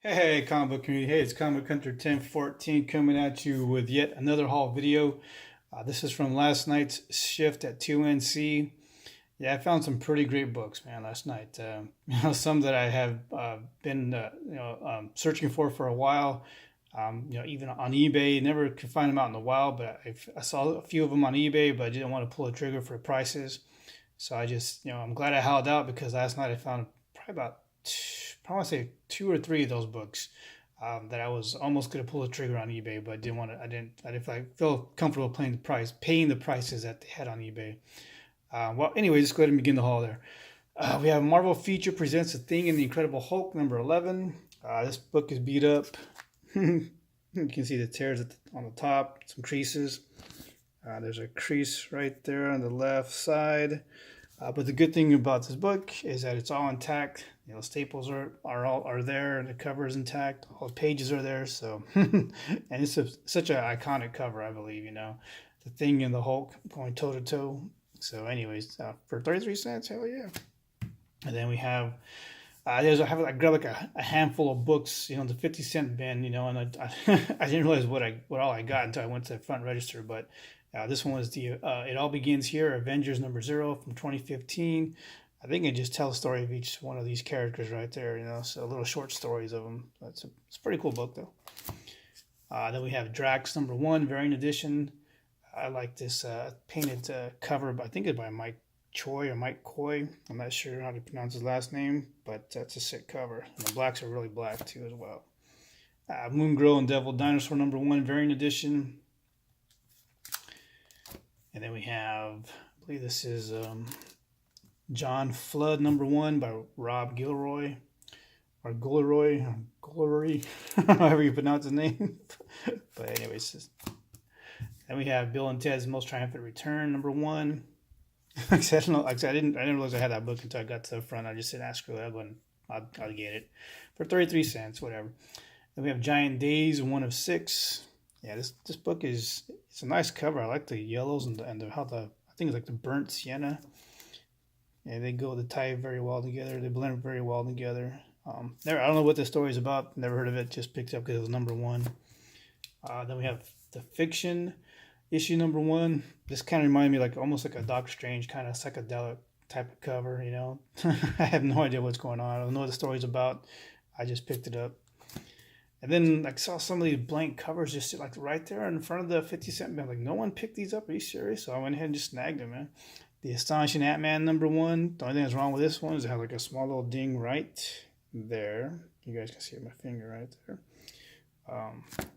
Hey, comic book community. Hey, it's Comic Hunter 1014 coming at you with yet another haul video. This is from last night's shift at 2NC. Yeah, I found some pretty great books, man, last night. Some that I have been, searching for a while. Even on eBay, never could find them out in the wild, but I saw a few of them on eBay, but I didn't want to pull a trigger for prices. So I just, I'm glad I held out because last night I found probably about probably say two or three of those books that I was almost going to pull the trigger on eBay, but didn't want to. I didn't feel comfortable paying the prices that they had on eBay. Well, anyway, just go ahead and begin the haul there. We have Marvel Feature presents The Thing in the Incredible Hulk number 11. This book is beat up. You can see the tears on the top, some creases. There's a crease right there on the left side. But the good thing about this book is that it's all intact. Staples are there, and the cover is intact. All the pages are there. So, and it's such an iconic cover, I believe. The Thing and the Hulk going toe to toe. So, anyways, for 33 cents, hell yeah. And then we have. I grabbed like a handful of books, the 50-cent bin, and I didn't realize what all I got until I went to the front register. But this one was the It All Begins Here, Avengers number 0 from 2015. I think it just tells the story of each one of these characters right there, so little short stories of them. It's a pretty cool book, though. Then we have Drax number 1, variant edition. I like this painted cover, I think it's by Mike Choi or Mike Coy. I'm not sure how to pronounce his last name, but that's a sick cover. And the blacks are really black, too, as well. Moon Girl and Devil Dinosaur number 1, variant edition. And then we have, I believe this is John Flood number 1 by Rob Gilroy, or Guillory, however you pronounce his name. But anyways, then we have Bill and Ted's Most Triumphant Return number 1. I didn't realize I had that book until I got to the front. I just said, screw it, I'll get it for 33 cents, whatever. Then we have Giant Days 1 of 6. Yeah, this book it's a nice cover. I like the yellows and how I think it's like the burnt sienna. Yeah, they tie very well together. They blend very well together. I don't know what the story is about. Never heard of it. Just picked it up because it was number 1. Then we have the Fiction issue number 1. This kind of reminded me almost like a Doctor Strange kind of psychedelic type of cover. I have no idea what's going on. I don't know what the story's about. I just picked it up. And then I saw some of these blank covers just right there in front of the 50-cent bin. No one picked these up. Are you serious? So I went ahead and just snagged them, man. The Astonishing Ant-Man number 1. The only thing that's wrong with this one is it has a small little ding right there. You guys can see my finger right there.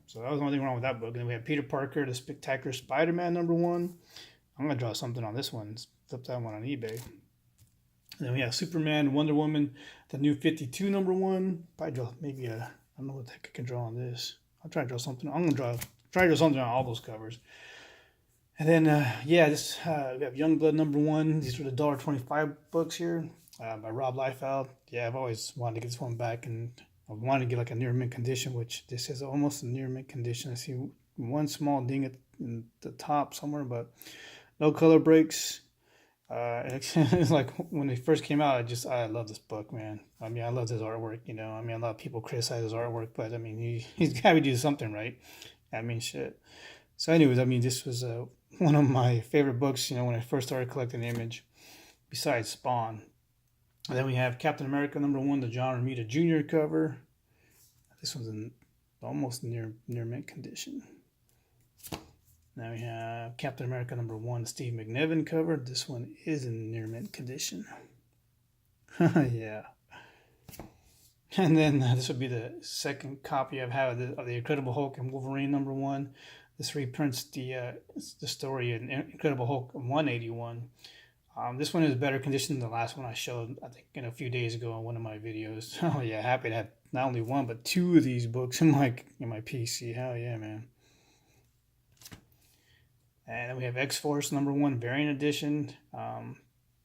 So that was the only thing wrong with that book. And then we have Peter Parker, The Spectacular Spider-Man number 1. I'm going to draw something on this one. Flip that one on eBay. And then we have Superman, Wonder Woman, the New 52 number 1. Probably draw maybe I don't know what the heck I can draw on this. I'll try to draw something. I'm going to try to draw something on all those covers. And then, we have Youngblood number 1. These are the $1.25 books here by Rob Liefeld. Yeah, I've always wanted to get this one back, and I wanted to get a near mint condition, which this is almost a near mint condition. I see one small ding at the top somewhere, but no color breaks. It's like when they first came out, I love this book, man. I love his artwork, a lot of people criticize his artwork, but he's got to do something right. Shit. So anyways, this was one of my favorite books, when I first started collecting Image, besides Spawn. And then we have Captain America number 1, the John Romita Jr. cover. This one's in almost near mint condition. Now we have Captain America number 1, Steve McNiven cover. This one is in near mint condition. Yeah. And then this would be the second copy I've had of the Incredible Hulk and Wolverine number 1. This reprints the story in Incredible Hulk 181. This one is better condition than the last one I showed, I think, a few days ago on one of my videos. Oh yeah, happy to have not only one but 2 of these books in my PC. Hell yeah, man. And then we have X-Force number 1, variant edition.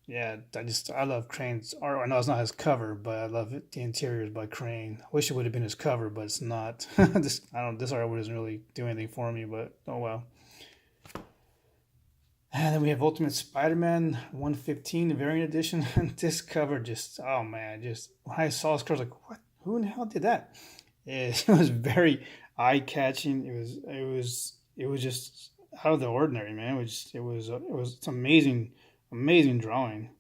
Yeah, I love Crane's art. I know it's not his cover, but I love it. The interiors by Crane. I wish it would have been his cover, but it's not. This artwork doesn't really do anything for me, but oh well. And then we have Ultimate Spider-Man 115, the variant edition. And this cover when I saw this cover, I was like, what? Who in the hell did that? It was very eye catching. It was just out of the ordinary, man. It's amazing, amazing drawing.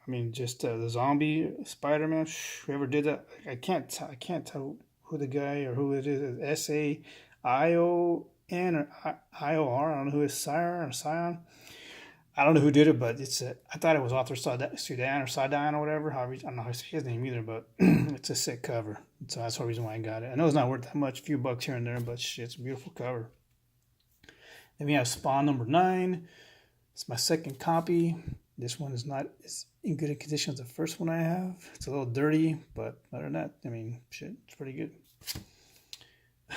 I mean, just the zombie Spider-Man. Whoever did that, I can't tell who the guy or who it is. Saion or IOR. I don't know who is Scion or Scion. I don't know who did it, but I thought it was author Sudan or Sidon or whatever. However, I don't know how to say his name either, but it's a sick cover. So that's the reason why I got it. I know it's not worth that much, a few bucks here and there, but shit, it's a beautiful cover. Then we have Spawn number 9. It's my second copy. This one is not as in good condition as the first one I have. It's a little dirty, but other than that, I mean, shit, it's pretty good.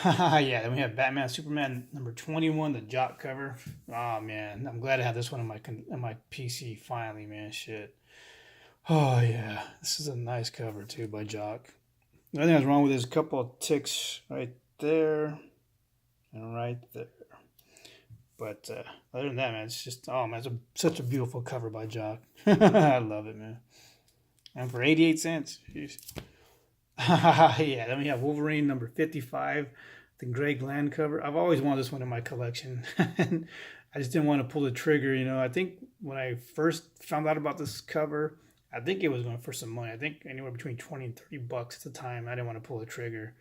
Yeah, then we have Batman Superman number 21, the Jock cover. Oh man, I'm glad I have this one in my PC finally, man. Shit. Oh yeah, this is a nice cover too by Jock. The only thing that's wrong with it is a couple of ticks right there and right there. But other than that, man, it's just man, such a beautiful cover by Jock. I love it, man. And for 88 cents, jeez. Yeah, then we have Wolverine number 55, the Greg Land cover. I've always wanted this one in my collection. And I just didn't want to pull the trigger. I think when I first found out about this cover, I think it was going for some money. I think anywhere between 20 and 30 bucks at the time. I didn't want to pull the trigger.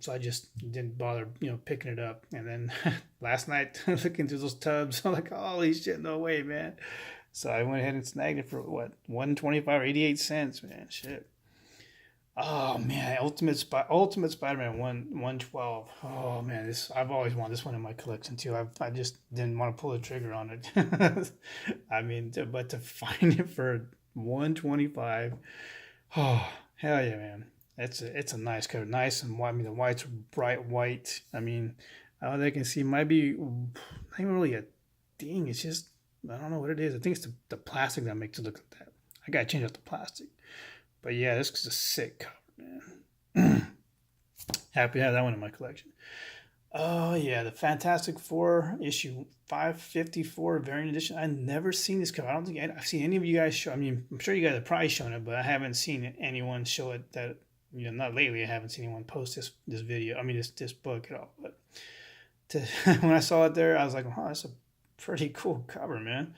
So I just didn't bother, picking it up. And then last night, looking through those tubs, I'm like, holy shit, no way, man. So I went ahead and snagged it for what, 125 or 88 cents, man. Shit. Oh man, Ultimate Spider-Man 112. Oh man, I've always wanted this one in my collection too. I just didn't want to pull the trigger on it. I mean, but to find it for 125, oh hell yeah, man. It's a nice cover, nice and white. I mean, the white's bright white. I mean, all they can see might be not even really a ding. It's just I don't know what it is. I think it's the plastic that makes it look like that. I gotta change out the plastic. But yeah, this is a sick cover, man. Happy to have that one in my collection. Oh yeah, the Fantastic Four issue 554 variant edition. I've never seen this cover. I don't think I've seen any of you guys show. I mean, I'm sure you guys have probably shown it, but I haven't seen anyone show it. That not lately. I haven't seen anyone post this video. I mean, this book at all. But when I saw it there, I was like, oh, that's a pretty cool cover, man.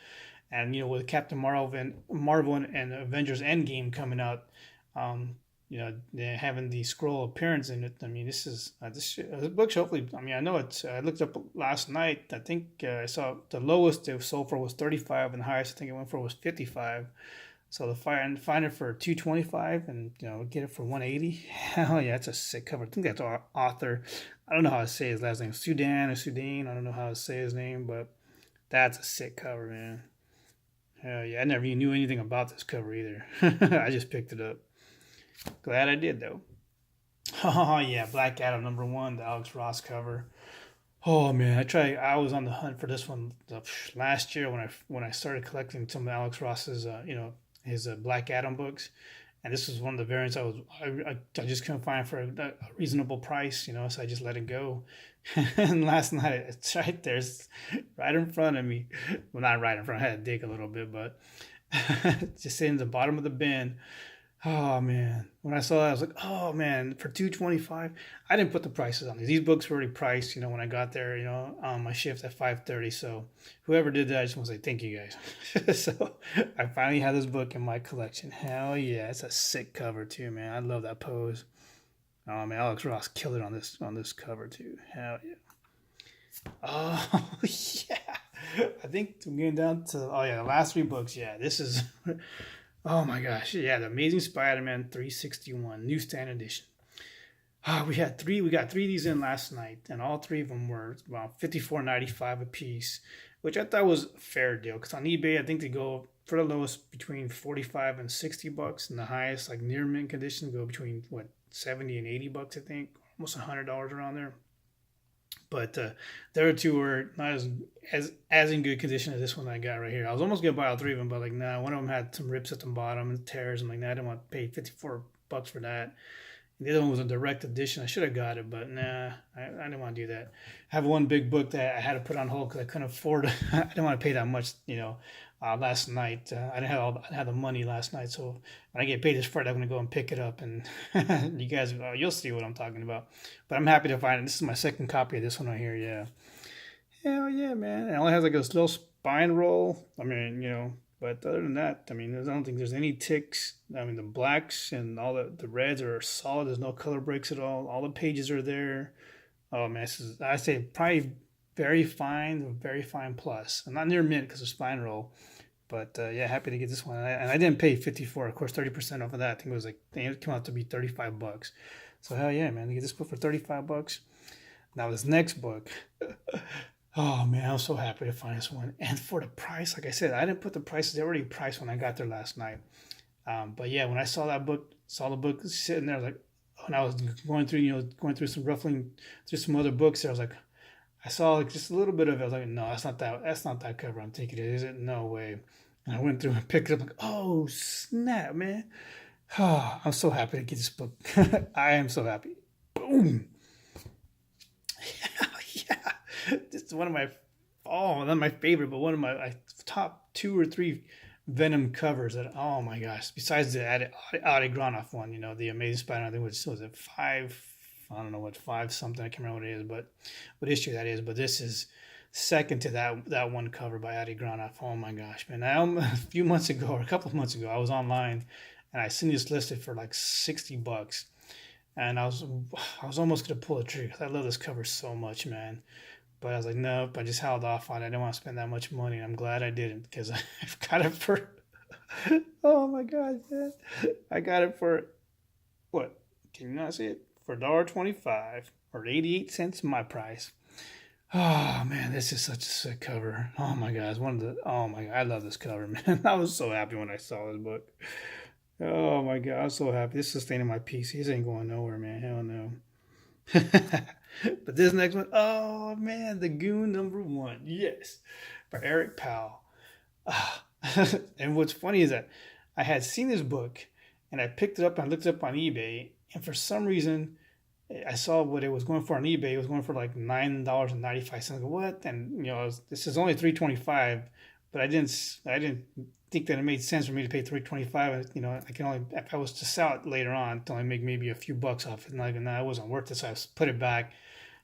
And with Captain Marvel and Avengers Endgame coming out, they're having the scroll appearance in it. I mean, this book. Hopefully, I mean, I know it's. I looked up last night. I think I saw the lowest it sold for was 35, and the highest I think it went for was 55. So find it for 225, and get it for 180. Hell yeah, that's a sick cover. I think that's our author. I don't know how to say his last name, Sudan or Sudane. I don't know how to say his name, but that's a sick cover, man. Hell yeah, I never even knew anything about this cover either. I just picked it up. Glad I did, though. Oh, yeah, Black Adam #1, the Alex Ross cover. Oh, man, I was on the hunt for this one last year when I started collecting some of Alex Ross's, his Black Adam books. And this was one of the variants I just couldn't find for a reasonable price, so I just let it go. And last night, it's right there, it's right in front of me. Well, not right in front. I had to dig a little bit, but just sitting at the bottom of the bin. Oh man, when I saw that, I was like, oh man, for 225. I didn't put the prices on these. These books were already priced, when I got there, on my shift at 5:30. So whoever did that, I just want to say thank you guys. So I finally have this book in my collection. Hell yeah, it's a sick cover too, man. I love that pose. Oh man, Alex Ross killed it on this cover too. Hell yeah. Oh yeah. I think I'm getting down to the last 3 books. Yeah, this is. Oh my gosh, yeah, the Amazing Spider-Man 361 newsstand edition. We got 3 of these in last night, and all 3 of them were about $54.95 a piece, which I thought was a fair deal. Because on eBay, I think they go for the lowest between 45 and 60 bucks, and the highest, like near mint condition, go between 70 and 80 bucks. I think almost $100 around there. But the other 2 were not as in good condition as this one I got right here. I was almost gonna buy all 3 of them, but nah, one of them had some rips at the bottom and tears. I'm like, nah, I didn't want to pay 54 bucks for that. And the other one was a direct edition. I should have got it, but nah, I didn't want to do that. I have one big book that I had to put on hold because I couldn't afford it. I didn't want to pay that much, last night. I didn't have the money last night, so when I get paid this Friday, I'm gonna go and pick it up, and you guys, you'll see what I'm talking about. But I'm happy to find it. This is my second copy of this one right here. Yeah, hell yeah, man! It only has like a little spine roll. I mean, but other than that, I mean, I don't think there's any ticks. I mean, the blacks and all the reds are solid. There's no color breaks at all. All the pages are there. Oh man, I say probably very fine plus. I'm not near mint because of spine roll, but yeah, happy to get this one. And I didn't pay 54, of course, 30% off of that. I think it was like it came out to be $35. So hell yeah, man, to get this book for $35. Now this next book, oh man, I'm so happy to find this one. And for the price, like I said, I didn't put the prices. They were already priced when I got there last night. But yeah, when I saw the book sitting there, like when I was going through some ruffling through some other books, there, I was like, I saw like just a little bit of it. I was like, no, that's not that cover I'm thinking it is. It? No way. And I went through and picked it up. Like, oh snap, man! Oh, I'm so happy to get this book. I am so happy. Boom. Yeah, this is one of my not my favorite, but one of my top 2 or 3 Venom covers. That oh my gosh! Besides the Adi Granoff one, the Amazing Spider-Man, I think was it 5. I don't know what 5 something. I can't remember what it is, but what issue that is. But this is second to that one cover by Adi Granoff. Oh my gosh, man! A few months ago or a couple of months ago, I was online and I seen this listed for like $60, and I was almost gonna pull the trigger. I love this cover so much, man. But I was like, nope. I just held off on it. I didn't want to spend that much money. And I'm glad I didn't because I've got it for. Oh my god, man! I got it for what? Can you not see it? For $1.25 or 88 cents my price. Oh man, this is such a sick cover. Oh my god, oh my god, I love this cover, man. I was so happy when I saw this book. Oh my god, I was so happy. This is staying in my PC. This ain't going nowhere, man. Hell no. But this next one, oh man, The Goon #1. Yes. By Eric Powell. And what's funny is that I had seen this book and I picked it up and I looked it up on eBay, and for some reason I saw what it was going for on eBay. It was going for like $9.95. I go, what? And this is only $3.25, but I didn't think that it made sense for me to pay $3.25. I can only, if I was to sell it later on, to only make maybe a few bucks off it. And like, no, it wasn't worth it, so I put it back.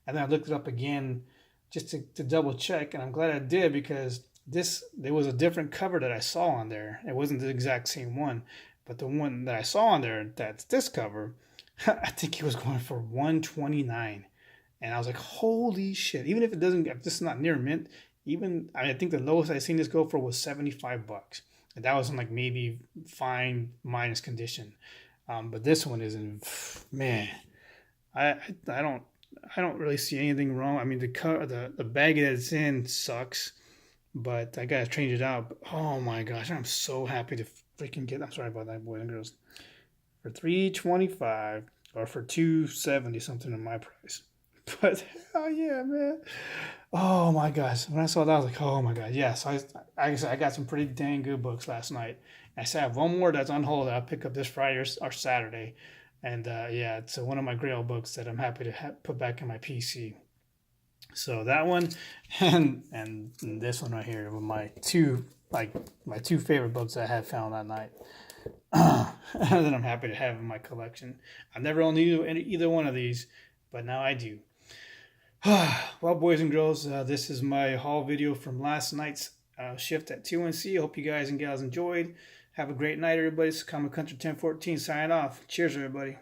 And then I looked it up again just to double check, and I'm glad I did because there was a different cover that I saw on there. It wasn't the exact same one, but the one that I saw on there, that's this cover, I think it was going for $129, and I was like, holy shit! Even if if this is not near mint, I think the lowest I seen this go for was $75, and that was in like maybe fine minus condition. But this one is in, man, I don't really see anything wrong. I mean, the bag that it's in sucks, but I gotta change it out. But, oh my gosh, I'm so happy to freaking get. I'm sorry about that, boys and girls. For $3.25 or for $2.70 something in my price. But oh yeah, man. Oh my gosh. When I saw that, I was like, oh my god, yes. I got some pretty dang good books last night. I still have one more that's on hold that I'll pick up this Friday or Saturday. And yeah, it's one of my Grail books that I'm happy to put back in my PC. So that one and this one right here were my two favorite books I had found that night. That I'm happy to have in my collection. I've never owned either one of these, but now I do. Well, boys and girls, this is my haul video from last night's shift at 2NC. I hope you guys and gals enjoyed. Have a great night, everybody. It's Comic Country 1014 signing off. Cheers, everybody.